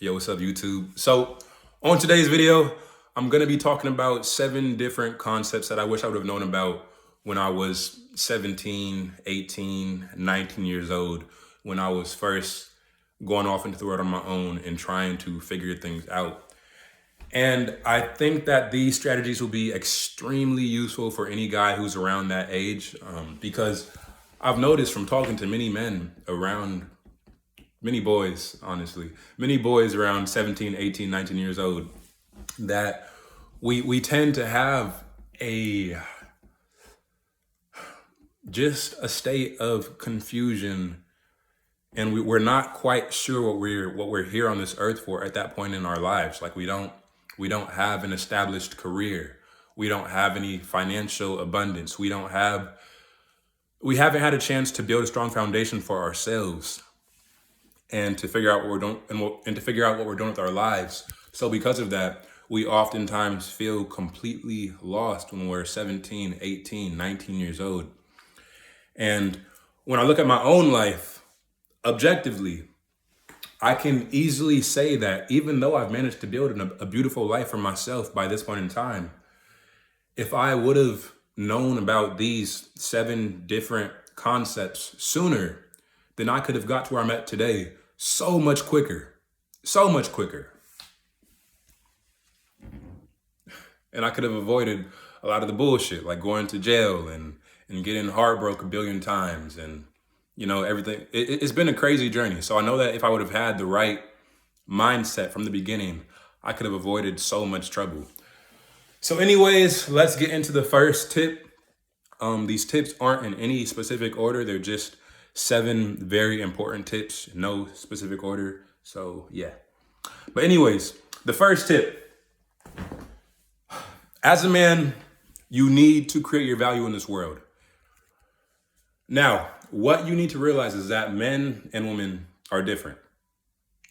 Yo, what's up, YouTube? So on today's video, I'm gonna be talking about 7 different concepts that I wish I would have known about when I was 17, 18, 19 years old, when I was first going off into the world on my own and trying to figure things out. And I think that these strategies will be extremely useful for any guy who's around that age, because I've noticed from talking to many men around, many boys, honestly, many boys around 17, 18, 19 years old, that we tend to have just a state of confusion, and we're not quite sure what we're here on this earth for at that point in our lives. Like we don't have an established career. We don't have any financial abundance. We haven't had a chance to build a strong foundation for ourselves and to figure out what we're doing and to figure out what we're doing with our lives. So because of that, we oftentimes feel completely lost when we're 17, 18, 19 years old. And when I look at my own life, objectively, I can easily say that even though I've managed to build a beautiful life for myself by this point in time, if I would have known about these 7 different concepts sooner, then I could have got to where I'm at today so much quicker, so much quicker. And I could have avoided a lot of the bullshit, like going to jail and getting heartbroken a billion times and, everything. It's been a crazy journey. So I know that if I would have had the right mindset from the beginning, I could have avoided so much trouble. So anyways, let's get into the first tip. These tips aren't in any specific order. They're just 7 very important tips, no specific order. So yeah. But anyways, the first tip. As a man, you need to create your value in this world. Now, what you need to realize is that men and women are different.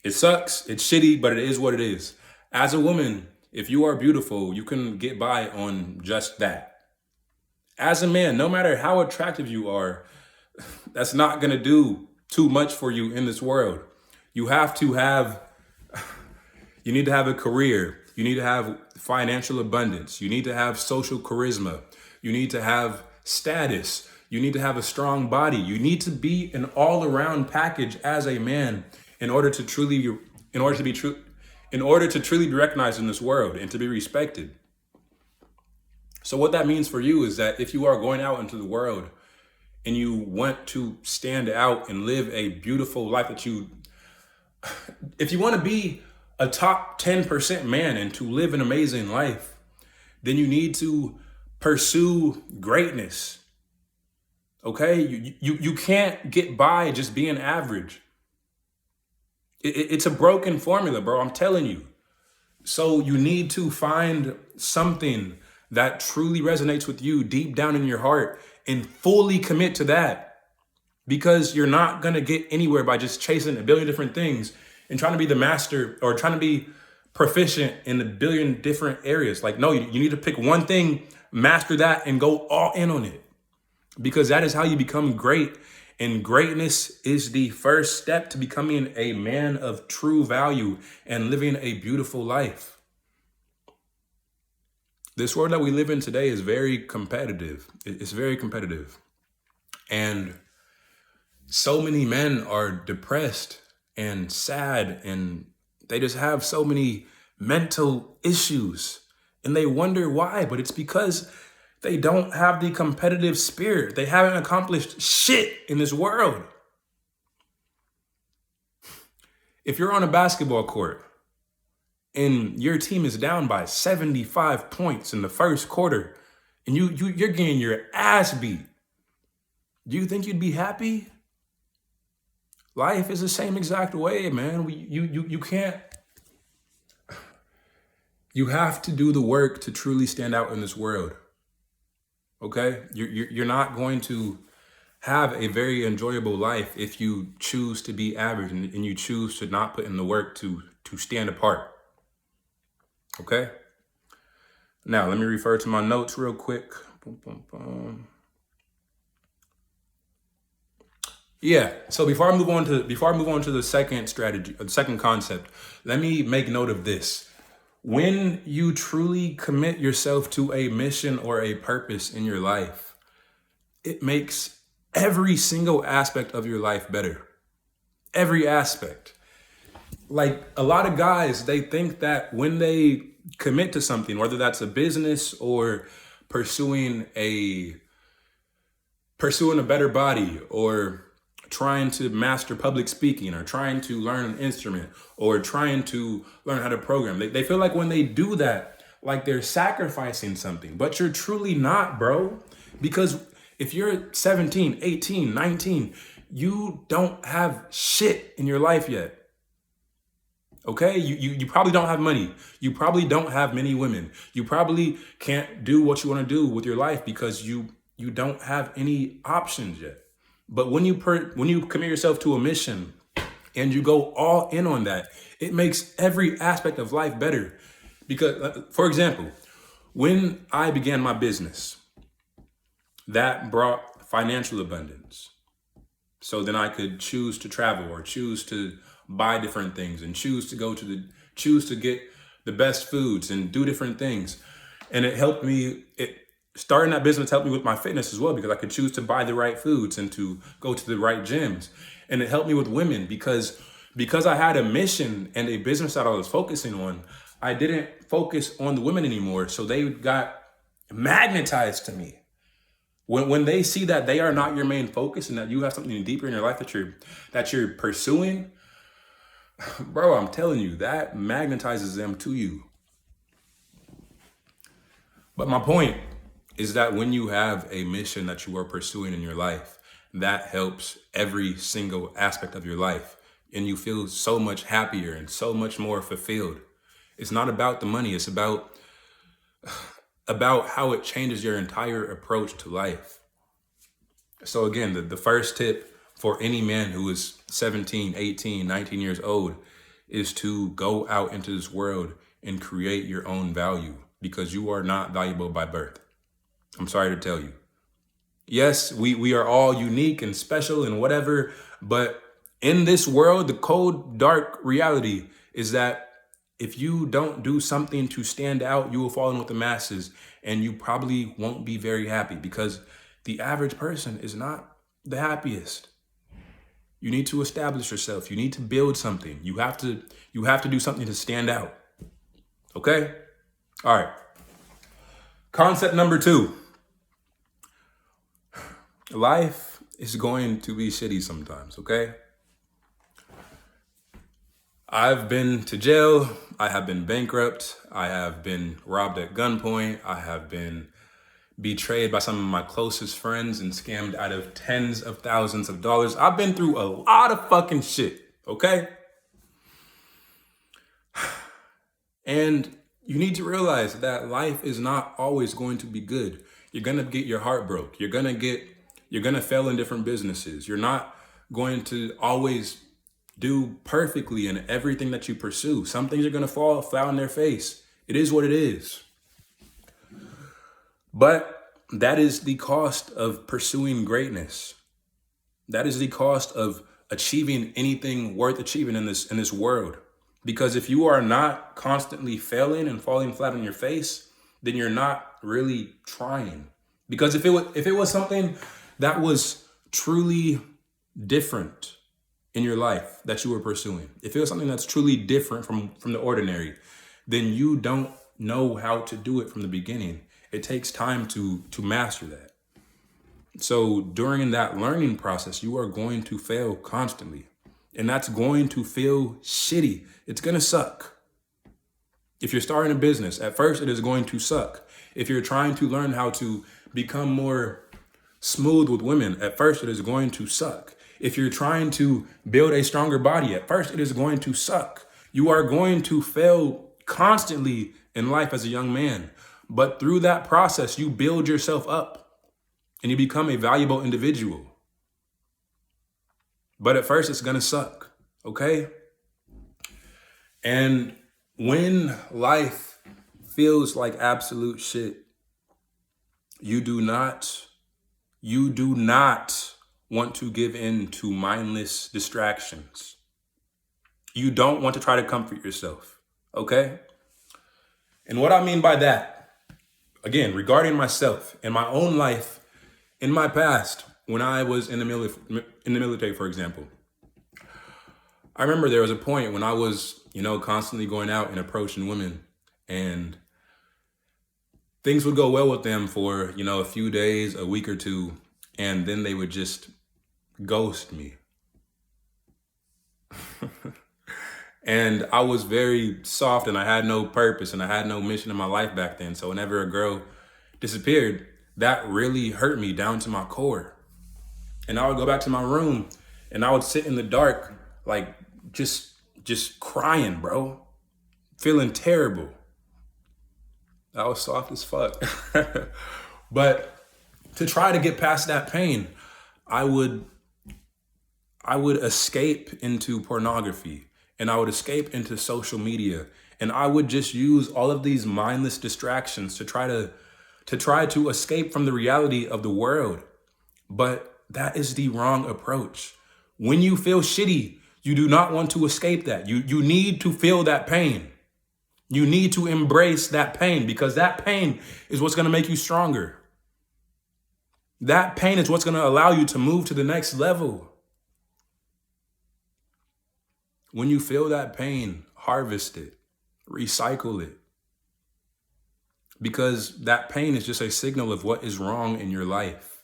It sucks, it's shitty, but it is what it is. As a woman, if you are beautiful, you can get by on just that. As a man, no matter how attractive you are, that's not gonna do too much for you in this world. You need to have a career. You need to have financial abundance. You need to have social charisma. You need to have status. You need to have a strong body. You need to be an all-around package as a man in order to truly be recognized in this world and to be respected. So what that means for you is that if you are going out into the world and you want to stand out and live a beautiful life if you want to be a top 10% man and to live an amazing life, then you need to pursue greatness. Okay? You can't get by just being average. It's a broken formula, bro. I'm telling you. So you need to find something that truly resonates with you deep down in your heart and fully commit to that, because you're not going to get anywhere by just chasing a billion different things and trying to be the master or trying to be proficient in a billion different areas. Like, no, you need to pick one thing, master that, and go all in on it, because that is how you become great. And greatness is the first step to becoming a man of true value and living a beautiful life. This world that we live in today is very competitive. It's very competitive. And so many men are depressed and sad, and they just have so many mental issues, and they wonder why, but it's because they don't have the competitive spirit. They haven't accomplished shit in this world. If you're on a basketball court and your team is down by 75 points in the first quarter and you're getting your ass beat, do you think you'd be happy? Life is the same exact way, man. You can't. You have to do the work to truly stand out in this world. Okay? You're not going to have a very enjoyable life if you choose to be average and you choose to not put in the work to stand apart. Okay? Now, let me refer to my notes real quick. Boom, boom, boom. Yeah. So before I move on to the second strategy, the second concept, let me make note of this. When you truly commit yourself to a mission or a purpose in your life, it makes every single aspect of your life better. Every aspect. Like a lot of guys, they think that when they commit to something, whether that's a business or pursuing a pursuing a better body or trying to master public speaking or trying to learn an instrument or trying to learn how to program. They feel like when they do that, like they're sacrificing something, but you're truly not, bro. Because if you're 17, 18, 19, you don't have shit in your life yet. Okay, you probably don't have money. You probably don't have many women. You probably can't do what you want to do with your life because you don't have any options yet. But when you commit yourself to a mission and you go all in on that, it makes every aspect of life better. Because, for example, when I began my business, that brought financial abundance. So then I could choose to travel or choose to buy different things and choose to get the best foods and do different things. And starting that business helped me with my fitness as well because I could choose to buy the right foods and to go to the right gyms. And it helped me with women because I had a mission and a business that I was focusing on. I didn't focus on the women anymore. So they got magnetized to me. When they see that they are not your main focus and that you have something deeper in your life that you're pursuing, bro, I'm telling you, that magnetizes them to you. But my point is that when you have a mission that you are pursuing in your life, that helps every single aspect of your life. And you feel so much happier and so much more fulfilled. It's not about the money. It's about how it changes your entire approach to life. So again, the first tip for any man who is 17, 18, 19 years old is to go out into this world and create your own value because you are not valuable by birth. I'm sorry to tell you. Yes, we are all unique and special and whatever, but in this world, the cold, dark reality is that if you don't do something to stand out, you will fall in with the masses and you probably won't be very happy because the average person is not the happiest. You need to establish yourself. You need to build something. You have to do something to stand out. Okay? All right. Concept number 2. Life is going to be shitty sometimes, okay? I've been to jail. I have been bankrupt. I have been robbed at gunpoint. I have been betrayed by some of my closest friends and scammed out of tens of thousands of dollars. I've been through a lot of fucking shit, okay? And you need to realize that life is not always going to be good. You're gonna get your heart broke. You're gonna fail in different businesses. You're not going to always do perfectly in everything that you pursue. Some things are gonna fall flat on their face. It is what it is. But that is the cost of pursuing greatness. That is the cost of achieving anything worth achieving in this world. Because if you are not constantly failing and falling flat on your face, then you're not really trying. Because if it was something that was truly different in your life that you were pursuing, if it was something that's truly different from the ordinary, then you don't know how to do it from the beginning. It takes time to master that. So during that learning process, you are going to fail constantly. And that's going to feel shitty. It's going to suck. If you're starting a business, at first it is going to suck. If you're trying to learn how to become more smooth with women, at first it is going to suck. If you're trying to build a stronger body, at first it is going to suck. You are going to fail constantly in life as a young man. But through that process, you build yourself up and you become a valuable individual. But at first, it's going to suck, okay? And when life feels like absolute shit, you do not want to give in to mindless distractions. You don't want to try to comfort yourself, okay? And what I mean by that, again, regarding myself in my own life, in my past, when I was in the military, for example, I remember there was a point when I was, constantly going out and approaching women, and things would go well with them for, a few days, a week or two, and then they would just ghost me. And I was very soft and I had no purpose and I had no mission in my life back then. So whenever a girl disappeared, that really hurt me down to my core. And I would go back to my room and I would sit in the dark, like just crying, bro. Feeling terrible. I was soft as fuck. But to try to get past that pain, I would escape into pornography and I would escape into social media. And I would just use all of these mindless distractions to try to escape from the reality of the world. But that is the wrong approach. When you feel shitty, you do not want to escape that. You need to feel that pain. You need to embrace that pain because that pain is what's going to make you stronger. That pain is what's going to allow you to move to the next level. When you feel that pain, harvest it, recycle it. Because that pain is just a signal of what is wrong in your life,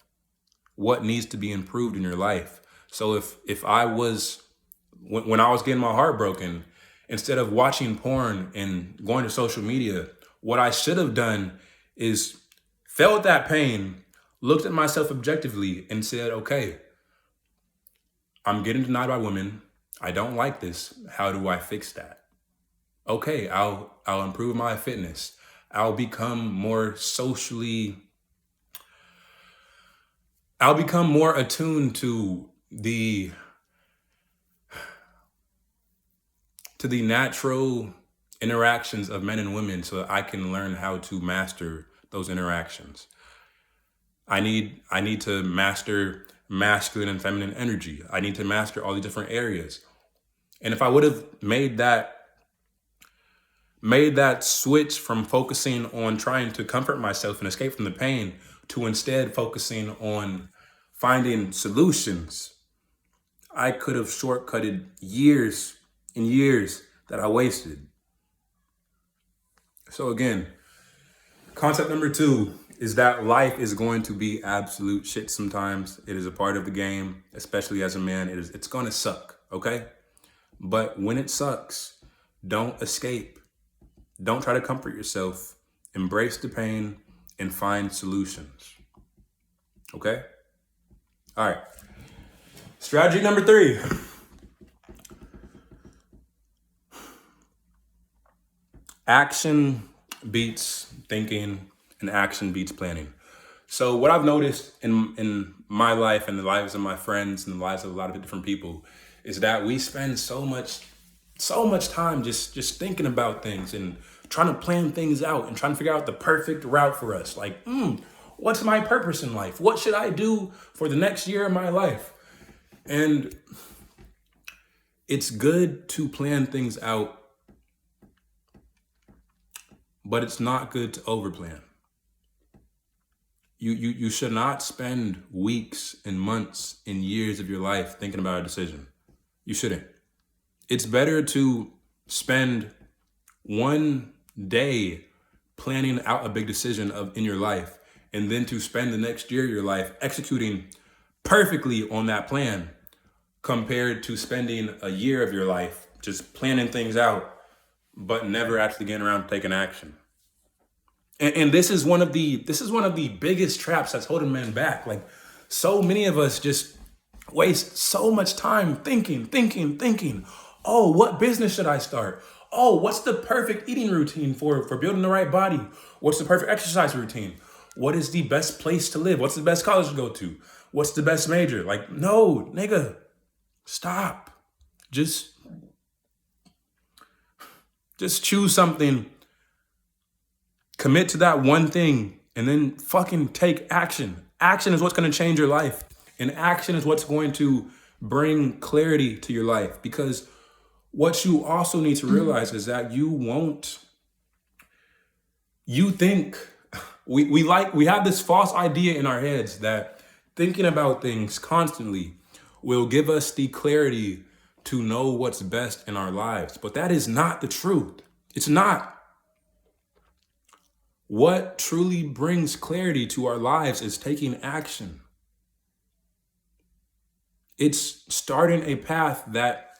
what needs to be improved in your life. So if I was, when I was getting my heart broken, instead of watching porn and going to social media, what I should have done is felt that pain, looked at myself objectively and said, okay, I'm getting denied by women. I don't like this. How do I fix that? Okay, I'll improve my fitness. I'll become more attuned to the natural interactions of men and women so that I can learn how to master those interactions. I need to master masculine and feminine energy. I need to master all these different areas. And if I would have made that switch from focusing on trying to comfort myself and escape from the pain to instead focusing on finding solutions, I could have shortcutted years and years that I wasted. So again, concept number 2 is that life is going to be absolute shit sometimes. It is a part of the game, especially as a man. It's going to suck, okay? But when it sucks, don't escape. Don't try to comfort yourself. Embrace the pain and find solutions. Okay? All right. Strategy number 3. Action beats thinking and action beats planning. So what I've noticed in my life and the lives of my friends and the lives of a lot of different people is that we spend so much time just thinking about things and trying to plan things out and trying to figure out the perfect route for us. Like, what's my purpose in life? What should I do for the next year of my life? And it's good to plan things out, but it's not good to overplan. You should not spend weeks and months and years of your life thinking about a decision. You shouldn't. It's better to spend one day planning out a big decision in your life and then to spend the next year of your life executing perfectly on that plan compared to spending a year of your life just planning things out but never actually getting around to taking action. And this is one of the biggest traps that's holding men back. Like, so many of us just waste so much time thinking. Oh, what business should I start? Oh, what's the perfect eating routine for building the right body? What's the perfect exercise routine? What is the best place to live? What's the best college to go to? What's the best major? Like, no, nigga, stop. Just choose something. Commit to that one thing and then fucking take action. Action is what's going to change your life. And action is what's going to bring clarity to your life. Because what you also need to realize is that you think, we have this false idea in our heads that thinking about things constantly will give us the clarity to know what's best in our lives. But that is not the truth. It's not. What truly brings clarity to our lives is taking action. It's starting a path that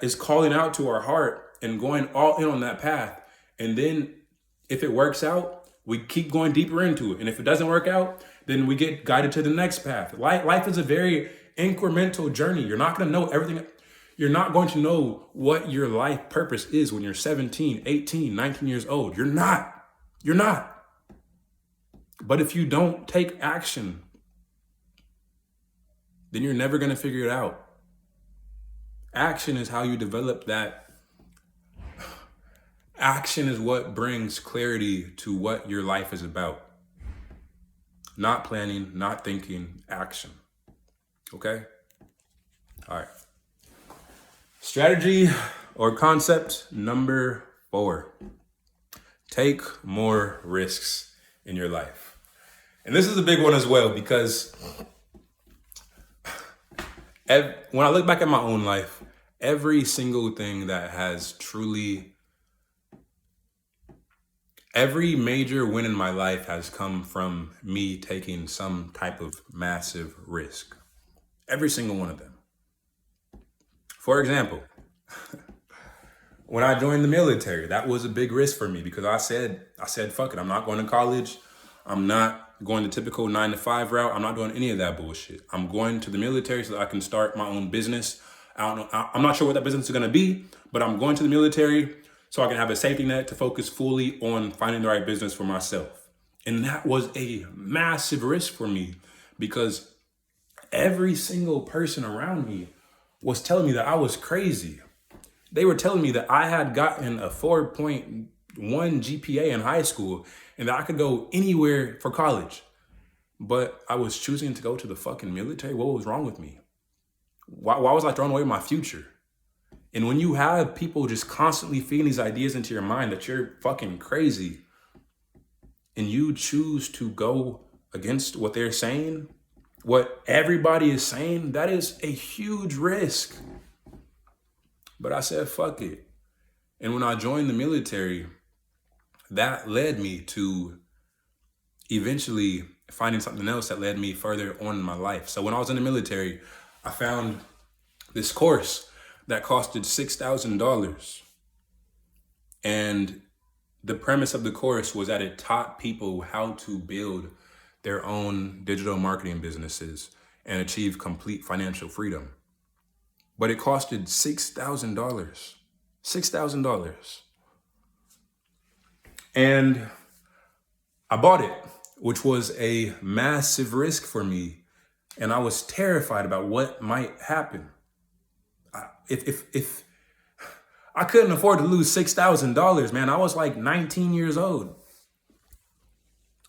is calling out to our heart and going all in on that path. And then if it works out, we keep going deeper into it. And if it doesn't work out, then we get guided to the next path. Life is a very incremental journey. You're not going to know everything. You're not going to know what your life purpose is when you're 17, 18, 19 years old. You're not. But if you don't take action, then you're never going to figure it out. Action is how you develop that. Action is what brings clarity to what your life is about. Not planning, not thinking, action. Okay? All right. Strategy or concept number 4. Take more risks in your life. And this is a big one as well, because when I look back at my own life, every single thing that has every major win in my life has come from me taking some type of massive risk. Every single one of them. For example, when I joined the military, that was a big risk for me because I said, fuck it, I'm not going to college. I'm not going the typical 9-to-5 route. I'm not doing any of that bullshit. I'm going to the military so that I can start my own business. I don't know. I'm not sure what that business is going to be, but I'm going to the military so I can have a safety net to focus fully on finding the right business for myself. And that was a massive risk for me because every single person around me was telling me that I was crazy. They were telling me that I had gotten a 4.1 GPA in high school and that I could go anywhere for college. But I was choosing to go to the fucking military. What was wrong with me? Why was I throwing away my future? And when you have people just constantly feeding these ideas into your mind that you're fucking crazy and you choose to go against what they're saying, what everybody is saying, that is a huge risk. But I said, fuck it. And when I joined the military, that led me to eventually finding something else that led me further on in my life. So when I was in the military, I found this course that costed $6,000. And the premise of the course was that it taught people how to build their own digital marketing businesses and achieve complete financial freedom. But it costed $6,000. $6,000. And I bought it, which was a massive risk for me. And I was terrified about what might happen. If I couldn't afford to lose $6,000, man, I was like 19 years old.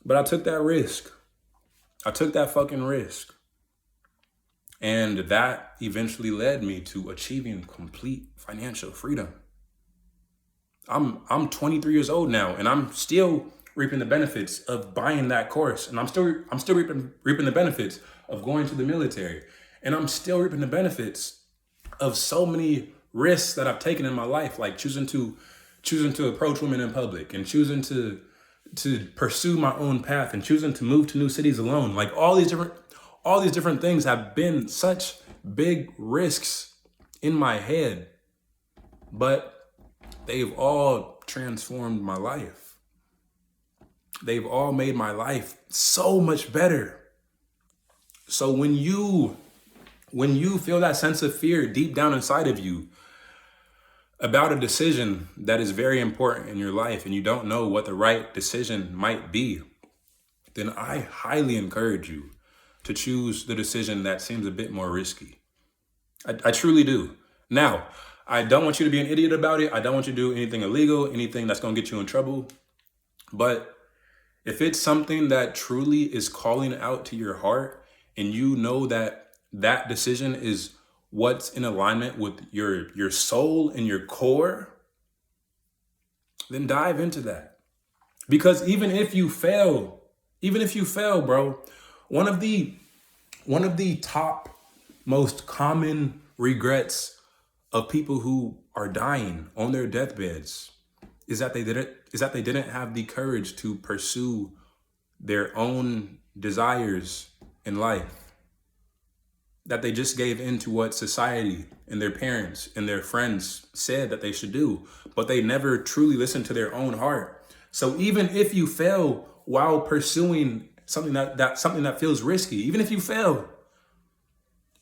But I took that risk. I took that fucking risk. And that eventually led me to achieving complete financial freedom. I'm 23 years old now, and I'm still reaping the benefits of buying that course. And I'm still reaping the benefits of going to the military. And I'm still reaping the benefits of so many risks that I've taken in my life, like choosing to approach women in public and choosing to pursue my own path and choosing to move to new cities alone. Like all these different things have been such big risks in my head, but they've all transformed my life. They've all made my life so much better. So when you feel that sense of fear deep down inside of you about a decision that is very important in your life and you don't know what the right decision might be, then I highly encourage you to choose the decision that seems a bit more risky. I truly do. Now, I don't want you to be an idiot about it. I don't want you to do anything illegal, anything that's going to get you in trouble. But if it's something that truly is calling out to your heart and you know that that decision is what's in alignment with your soul and your core, then dive into that. Because even if you fail, bro, one of the top most common regrets of people who are dying on their deathbeds is that they didn't have the courage to pursue their own desires in life. That they just gave in to what society and their parents and their friends said that they should do, but they never truly listened to their own heart. So even if you fail while pursuing something that feels risky, even if you fail,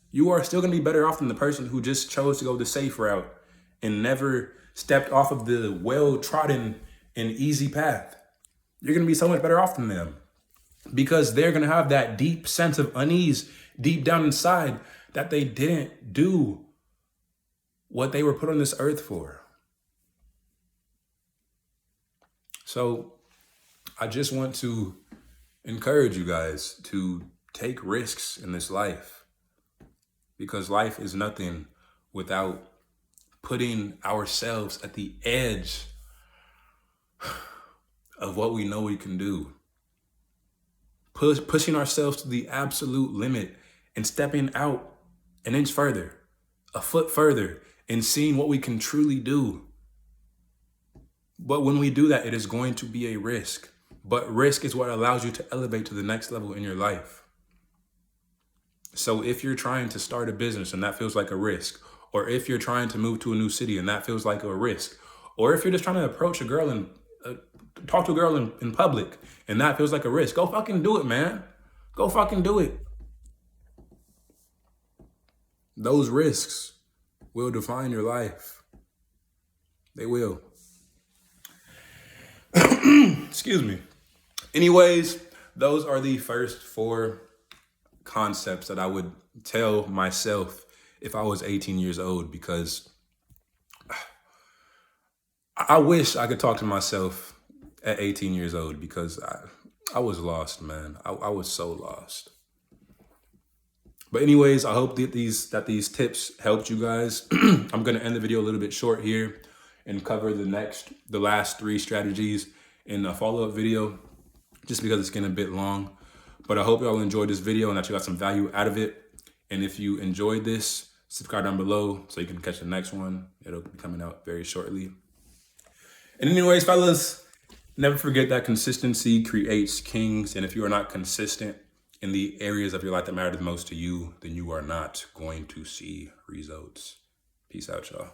you are still going to be better off than the person who just chose to go the safe route and never stepped off of the well-trodden and easy path. You're going to be so much better off than them, because they're going to have that deep sense of unease deep down inside that they didn't do what they were put on this earth for. So I just want to encourage you guys to take risks in this life, because life is nothing without putting ourselves at the edge of what we know we can do. Pushing ourselves to the absolute limit and stepping out an inch further, a foot further, and seeing what we can truly do. But when we do that, it is going to be a risk. But risk is what allows you to elevate to the next level in your life. So if you're trying to start a business and that feels like a risk, or if you're trying to move to a new city and that feels like a risk, or if you're just trying to approach a girl and talk to a girl in public and that feels like a risk, go fucking do it, man. Go fucking do it. Those risks will define your life. They will. Excuse me. Anyways, those are the first 4 concepts that I would tell myself if I was 18 years old, because I wish I could talk to myself at 18 years old, because I was lost, man. I was so lost. But anyways, I hope that these tips helped you guys. I'm going to end the video a little bit short here and cover the last 3 strategies in a follow-up video, just because it's getting a bit long. But I hope y'all enjoyed this video and that you got some value out of it. And if you enjoyed this, subscribe down below so you can catch the next one. It'll be coming out very shortly. And anyways, fellas, never forget that consistency creates kings. And if you are not consistent in the areas of your life that matter the most to you, then you are not going to see results. Peace out, y'all.